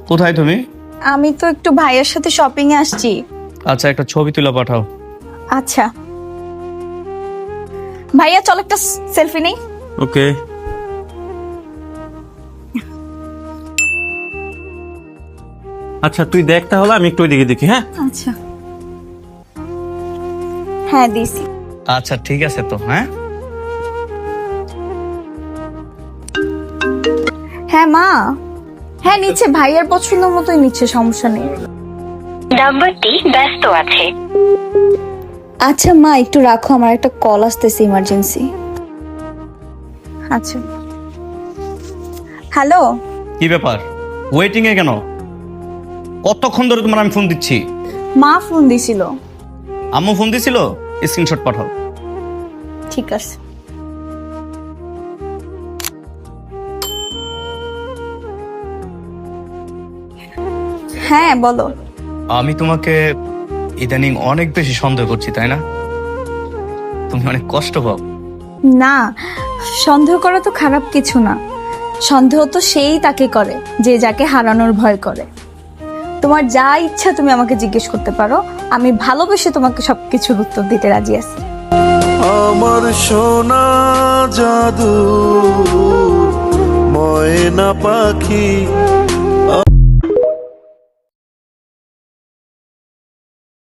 কোথায় তুমি? আমি তো একটু ভাইয়ের সাথে শপিং এ আসছি। আচ্ছা, একটা ছবি তুলে পাঠাও। আচ্ছা ভাইয়া, চল একটা সেলফি নেই। ওকে। আচ্ছা তুই দেখ তাহলে, আমি একটু ওইদিকে দেখি। হ্যাঁ আচ্ছা, হ্যাঁ দিছি। আচ্ছা ঠিক আছে তো। হ্যাঁ হ্যাঁ মা, হ্যাঁ নিচ্ছে, ভাইয়ের পছন্দ মতোই নিচ্ছে, সমস্যা নেই। নাম্বারটি ব্যস্ত আছে। আচ্ছা মা, একটু রাখো, আমার একটা কল আসতেছে ইমার্জেন্সি। আচ্ছা হ্যালো। কি ব্যাপার, ওয়েটিং এ কেন? কতক্ষণ ধরে তোমার আমি ফোন দিচ্ছি। মা ফোন দিছিল। আম্মু ফোন দিছিল? স্ক্রিনশট পাঠাও। ঠিক আছে। হ্যাঁ বলো। আমি তোমাকে ইদানিং অনেক বেশি সন্দেহ করছি, তাই না? তুমি অনেক কষ্ট পাও। না, সন্দেহ করা তো খারাপ কিছু না। সন্দেহ তো সেই তাকে করে যে যাকে হারানোর ভয় করে। তোমার যা ইচ্ছা তুমি আমাকে জিজ্ঞেস করতে পারো, আমি ভালোবেসে তোমাকে সবকিছুর উত্তর দিতে রাজি আছি। আমার সোনা জাদু ময়না পাখি